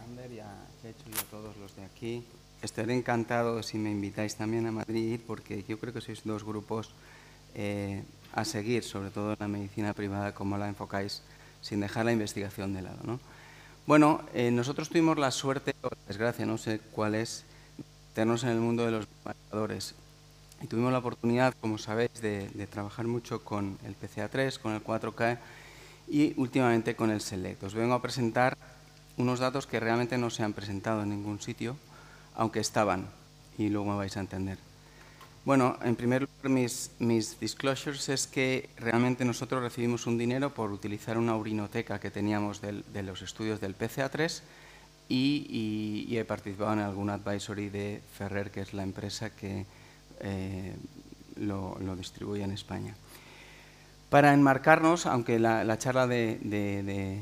Ander y a Chechu y a todos los de aquí. Estaré encantado si me invitáis también a Madrid, porque yo creo que sois dos grupos a seguir, sobre todo en la medicina privada, como la enfocáis, sin dejar la investigación de lado, ¿no? Bueno, nosotros tuvimos la suerte, o la desgracia, no sé cuál es, de meternos en el mundo de los biomarcadores. Y tuvimos la oportunidad, como sabéis, de trabajar mucho con el PCA3, con el 4K y últimamente con el SELECT. Os vengo a presentar unos datos que realmente no se han presentado en ningún sitio, aunque estaban, y luego me vais a entender. Bueno, en primer lugar, mis disclosures es que realmente nosotros recibimos un dinero por utilizar una urinoteca que teníamos de los estudios del PCA3 y he participado en algún advisory de Ferrer, que es la empresa que lo distribuye en España. Para enmarcarnos, aunque la charla de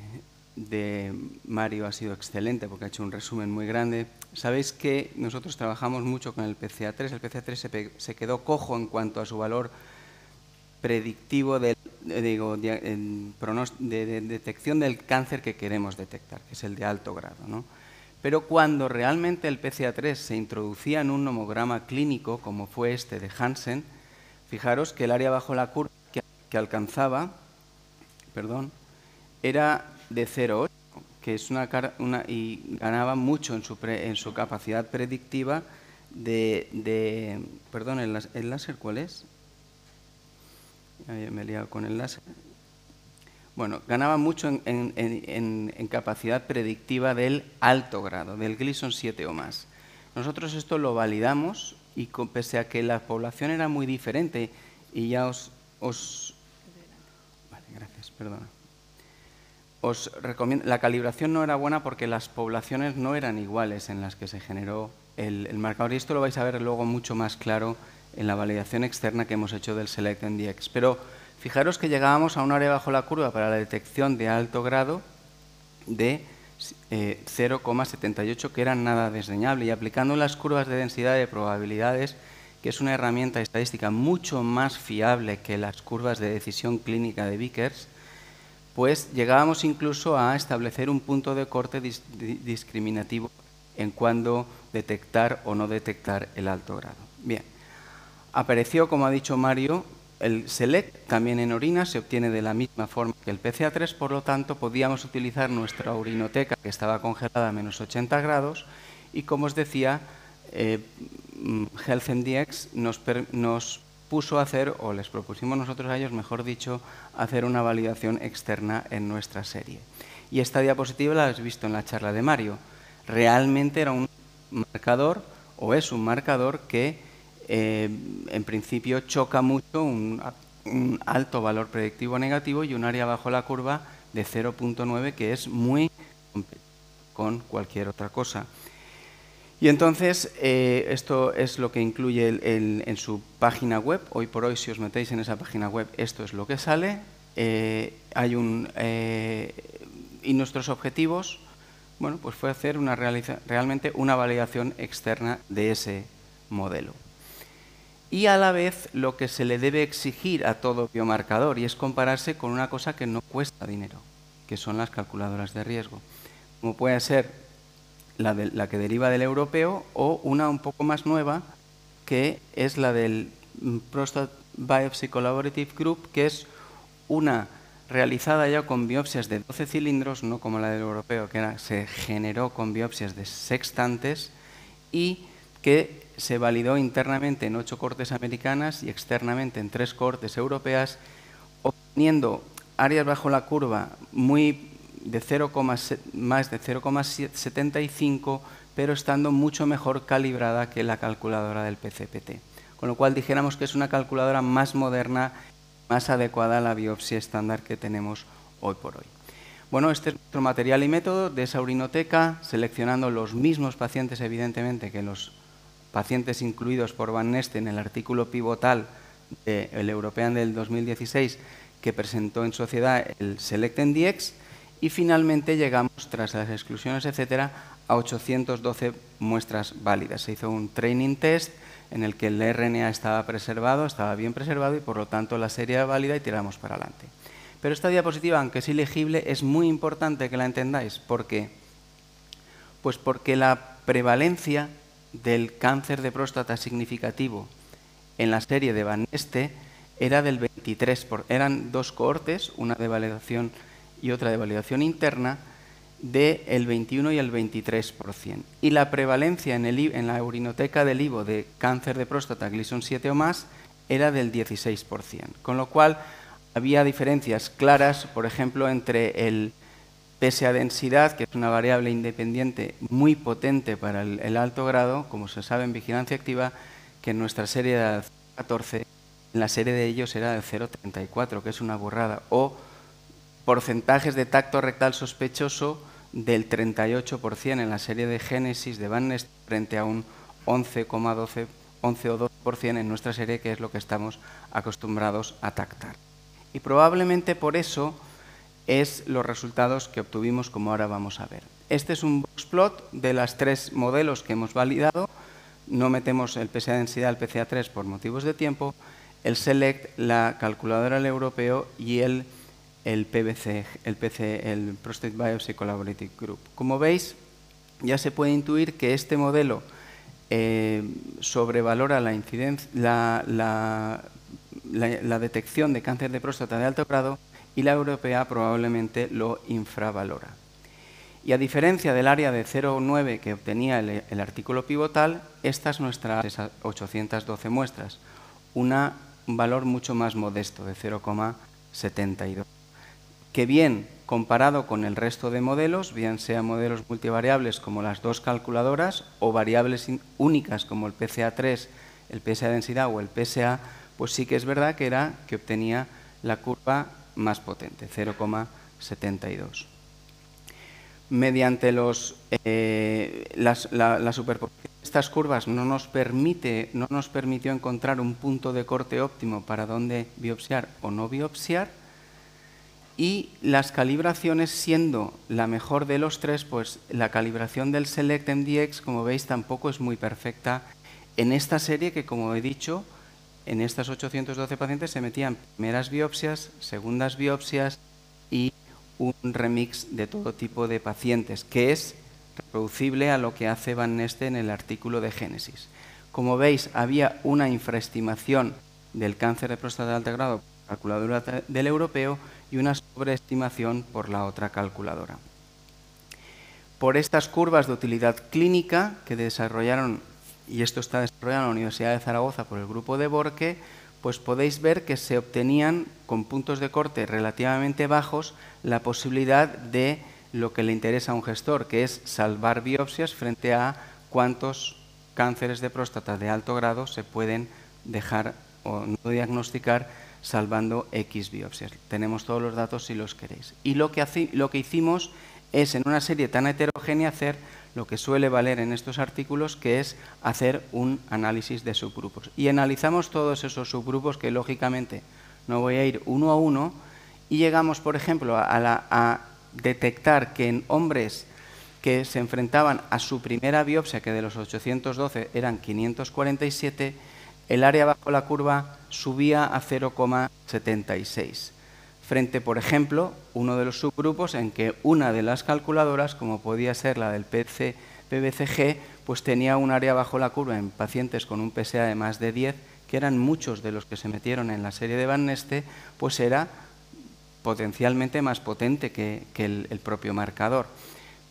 Mario ha sido excelente porque ha hecho un resumen muy grande, sabéis que nosotros trabajamos mucho con el PCA3. El PCA3 se quedó cojo en cuanto a su valor predictivo de detección del cáncer que queremos detectar, que es el de alto grado, ¿no? Pero cuando realmente el PCA3 se introducía en un nomograma clínico, como fue este de Hansen, fijaros que el área bajo la curva que alcanzaba, era de 0,8, que es y ganaba mucho en su capacidad predictiva perdón, ¿el láser cuál es? Me he liado con el láser. Bueno, ganaba mucho en capacidad predictiva del alto grado, del Gleason 7 o más. Nosotros esto lo validamos y pese a que la población era muy diferente, y ya Vale, gracias, perdona. Os recomiendo, la calibración no era buena porque las poblaciones no eran iguales en las que se generó el marcador, y esto lo vais a ver luego mucho más claro en la validación externa que hemos hecho del SelectMDx. Pero fijaros que llegábamos a un área bajo la curva para la detección de alto grado de 0,78, que era nada desdeñable, y aplicando las curvas de densidad de probabilidades, que es una herramienta estadística mucho más fiable que las curvas de decisión clínica de Vickers, pues llegábamos incluso a establecer un punto de corte discriminativo en cuándo detectar o no detectar el alto grado. Bien, apareció, como ha dicho Mario, el SELECT también en orina, se obtiene de la misma forma que el PCA3, por lo tanto podíamos utilizar nuestra urinoteca, que estaba congelada a menos 80 grados, y como os decía, HealthMDx nos puso a hacer, o les propusimos nosotros a ellos, mejor dicho, hacer una validación externa en nuestra serie. Y esta diapositiva la habéis visto en la charla de Mario. Realmente era un marcador, o es un marcador que en principio choca mucho un alto valor predictivo negativo y un área bajo la curva de 0,9, que es muy competido con cualquier otra cosa. Y entonces, esto es lo que incluye en su página web. Hoy por hoy, si os metéis en esa página web, esto es lo que sale. Y nuestros objetivos, bueno, pues fue hacer realmente una validación externa de ese modelo. Y a la vez, lo que se le debe exigir a todo biomarcador, y es compararse con una cosa que no cuesta dinero, que son las calculadoras de riesgo, como puede ser la que deriva del europeo, o una un poco más nueva, que es la del Prostate Biopsy Collaborative Group, que es una realizada ya con biopsias de 12 cilindros, no como la del europeo, que se generó con biopsias de sextantes, y que se validó internamente en 8 cortes americanas y externamente en 3 cortes europeas, obteniendo áreas bajo la curva más de 0,75, pero estando mucho mejor calibrada que la calculadora del PCPT. Con lo cual dijéramos que es una calculadora más moderna, más adecuada a la biopsia estándar que tenemos hoy por hoy. Bueno, este es nuestro material y método de esa urinoteca, seleccionando los mismos pacientes, evidentemente, que los pacientes incluidos por Van Neste en el artículo pivotal del European del 2016, que presentó en sociedad el SelectMDx, y finalmente llegamos, tras las exclusiones, etcétera, a 812 muestras válidas. Se hizo un training test en el que el RNA estaba bien preservado, y por lo tanto la serie era válida y tiramos para adelante. Pero esta diapositiva, aunque es ilegible, es muy importante que la entendáis. ¿Por qué? Pues porque la prevalencia del cáncer de próstata significativo en la serie de Van Neste era del 23%. Eran dos cohortes, una de validación y otra de validación interna, del 21 y el 23%. Y la prevalencia en la urinoteca del IVO de cáncer de próstata Gleason 7 o más era del 16%. Con lo cual había diferencias claras, por ejemplo, entre el PSA densidad, que es una variable independiente muy potente para el alto grado, como se sabe en vigilancia activa, que en nuestra serie era del 0,14, en la serie de ellos era del 0,34, que es una burrada, o porcentajes de tacto rectal sospechoso del 38% en la serie de Génesis de Van Neste frente a un 11,12, 11 o 12% en nuestra serie, que es lo que estamos acostumbrados a tactar. Y probablemente por eso es los resultados que obtuvimos, como ahora vamos a ver. Este es un box plot de las tres modelos que hemos validado. No metemos el PSA densidad, el PCA3 por motivos de tiempo, el SELECT, la calculadora del europeo y el PBC, el Prostate Biopsy Collaborative Group. Como veis, ya se puede intuir que este modelo sobrevalora la incidencia, la detección de cáncer de próstata de alto grado, y la europea probablemente lo infravalora. Y a diferencia del área de 0,9 que obtenía el artículo pivotal, esta es nuestra 812 muestras, un valor mucho más modesto de 0,72, que bien comparado con el resto de modelos, bien sean modelos multivariables como las dos calculadoras o variables únicas como el PCA3, el PSA densidad o el PSA, pues sí que es verdad que obtenía la curva más potente, 0,72. Mediante la superposición de estas curvas no nos permitió encontrar un punto de corte óptimo para dónde biopsiar o no biopsiar, y las calibraciones, siendo la mejor de los tres, pues la calibración del SELECT MDX, como veis, tampoco es muy perfecta en esta serie que, como he dicho, en estas 812 pacientes se metían primeras biopsias, segundas biopsias y un remix de todo tipo de pacientes, que es reproducible a lo que hace Van Neste en el artículo de Génesis. Como veis, había una infraestimación del cáncer de próstata de alto grado por la calculadora del europeo y una sobreestimación por la otra calculadora. Por estas curvas de utilidad clínica que desarrollaron, y esto está desarrollado en la Universidad de Zaragoza por el grupo de Borque, pues podéis ver que se obtenían con puntos de corte relativamente bajos la posibilidad de lo que le interesa a un gestor, que es salvar biopsias frente a cuántos cánceres de próstata de alto grado se pueden dejar o no diagnosticar salvando X biopsias. Tenemos todos los datos si los queréis. Y lo que hicimos es, en una serie tan heterogénea, hacer lo que suele valer en estos artículos, que es hacer un análisis de subgrupos. Y analizamos todos esos subgrupos, que lógicamente no voy a ir uno a uno, y llegamos, por ejemplo, a detectar que en hombres que se enfrentaban a su primera biopsia, que de los 812 eran 547, el área bajo la curva subía a 0,76. Frente, por ejemplo, uno de los subgrupos en que una de las calculadoras, como podía ser la del PBCG, pues tenía un área bajo la curva en pacientes con un PSA de más de 10, que eran muchos de los que se metieron en la serie de Van Neste, pues era potencialmente más potente que el propio marcador.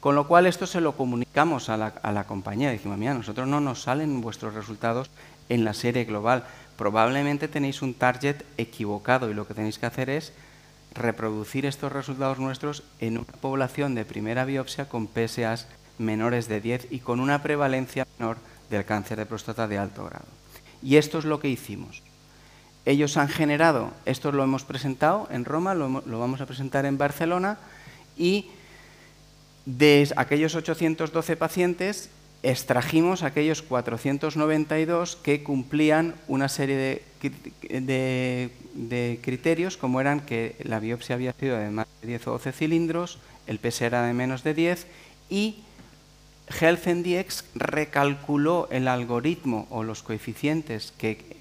Con lo cual esto se lo comunicamos a la compañía. Dijimos, mira, nosotros no nos salen vuestros resultados en la serie global. Probablemente tenéis un target equivocado y lo que tenéis que hacer es reproducir estos resultados nuestros en una población de primera biopsia con PSAs menores de 10 y con una prevalencia menor del cáncer de próstata de alto grado. Y esto es lo que hicimos. Ellos han generado, esto lo hemos presentado en Roma, lo vamos a presentar en Barcelona, y de aquellos 812 pacientes extrajimos aquellos 492 que cumplían una serie de criterios, como eran que la biopsia había sido de más de 10 o 12 cilindros, el PSA era de menos de 10, y HealthMDx recalculó el algoritmo o los coeficientes que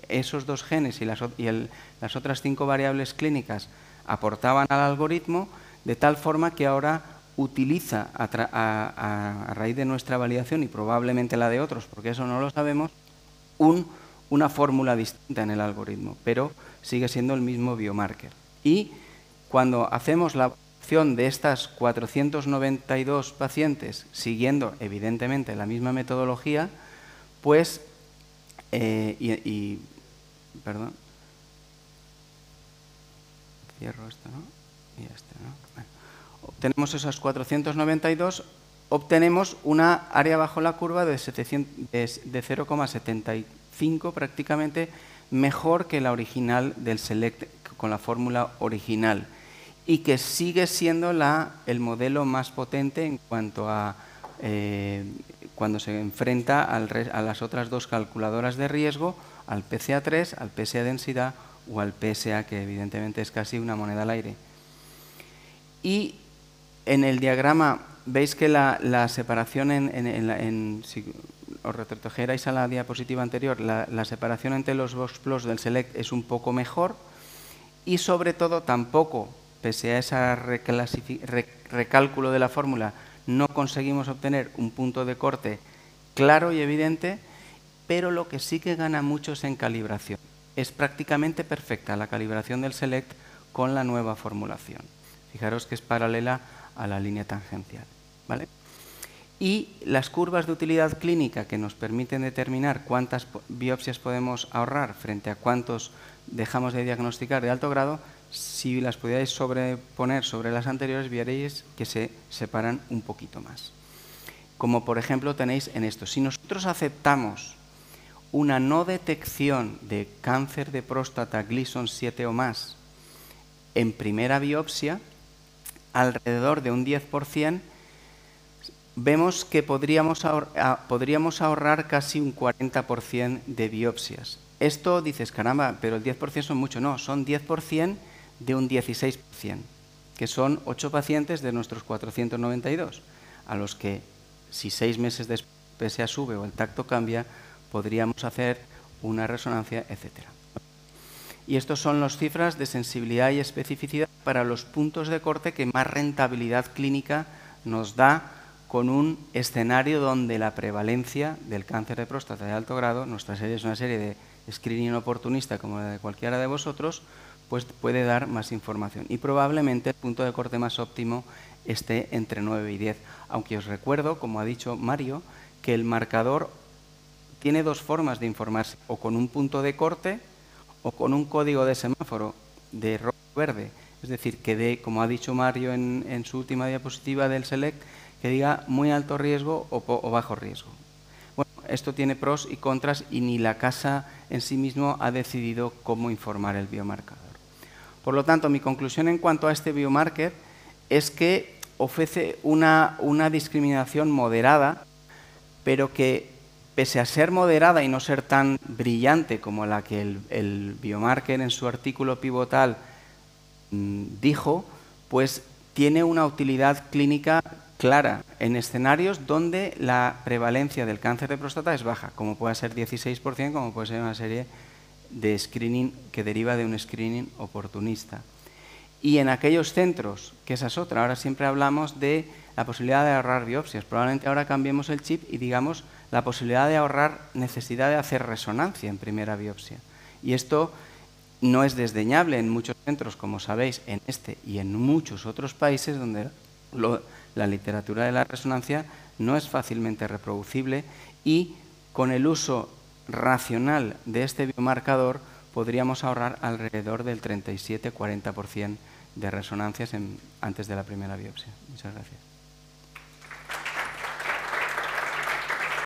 esos dos genes y las otras 5 variables clínicas aportaban al algoritmo, de tal forma que ahora utiliza, a raíz de nuestra validación y probablemente la de otros, porque eso no lo sabemos, una fórmula distinta en el algoritmo, pero sigue siendo el mismo biomarker. Y cuando hacemos la evaluación de estas 492 pacientes, siguiendo evidentemente la misma metodología, pues, perdón, cierro esto, ¿no? Y este, ¿no? Bueno, obtenemos esas 492, obtenemos una área bajo la curva de 0,75, prácticamente mejor que la original del SELECT con la fórmula original, y que sigue siendo el modelo más potente en cuanto a cuando se enfrenta a las otras dos calculadoras de riesgo, al PSA3, al PSA densidad o al PSA, que evidentemente es casi una moneda al aire. Y en el diagrama veis que la separación, si os retrotrajerais a la diapositiva anterior, la separación entre los boxplots del SELECT es un poco mejor, y sobre todo tampoco, pese a ese recálculo de la fórmula, no conseguimos obtener un punto de corte claro y evidente, pero lo que sí que gana mucho es en calibración. Es prácticamente perfecta la calibración del SELECT con la nueva formulación. Fijaros que es paralela a la línea tangencial, ¿vale? Y las curvas de utilidad clínica que nos permiten determinar cuántas biopsias podemos ahorrar frente a cuántos dejamos de diagnosticar de alto grado, si las pudierais sobreponer sobre las anteriores, veréis que se separan un poquito más. Como por ejemplo tenéis en esto. Si nosotros aceptamos una no detección de cáncer de próstata Gleason 7 o más en primera biopsia, alrededor de un 10%, vemos que podríamos ahorrar casi un 40% de biopsias. Esto dices, caramba, pero el 10% son mucho. No, son 10% de un 16%, que son 8 pacientes de nuestros 492, a los que, si 6 meses después el PSA sube o el tacto cambia, podríamos hacer una resonancia, etc. Y estos son las cifras de sensibilidad y especificidad para los puntos de corte que más rentabilidad clínica nos da, con un escenario donde la prevalencia del cáncer de próstata de alto grado, nuestra serie es una serie de screening oportunista como la de cualquiera de vosotros, pues puede dar más información. Y probablemente el punto de corte más óptimo esté entre 9 y 10. Aunque os recuerdo, como ha dicho Mario, que el marcador tiene dos formas de informarse, o con un punto de corte o con un código de semáforo de rojo-verde. Es decir, que dé, como ha dicho Mario en su última diapositiva del SELECT, que diga muy alto riesgo o bajo riesgo. Bueno, esto tiene pros y contras y ni la casa en sí mismo ha decidido cómo informar el biomarcador. Por lo tanto, mi conclusión en cuanto a este biomarker es que ofrece una discriminación moderada, pero que, pese a ser moderada y no ser tan brillante como la que el biomarker en su artículo pivotal dijo, pues tiene una utilidad clínica clara en escenarios donde la prevalencia del cáncer de próstata es baja, como puede ser 16%, como puede ser una serie de screening que deriva de un screening oportunista. Y en aquellos centros, que esa es otra, ahora siempre hablamos de la posibilidad de ahorrar biopsias. Probablemente ahora cambiemos el chip y digamos la posibilidad de ahorrar necesidad de hacer resonancia en primera biopsia. Y esto no es desdeñable en muchos centros, como sabéis, en este y en muchos otros países donde la literatura de la resonancia no es fácilmente reproducible, y con el uso racional de este biomarcador podríamos ahorrar alrededor del 37-40% de resonancias antes de la primera biopsia. Muchas gracias.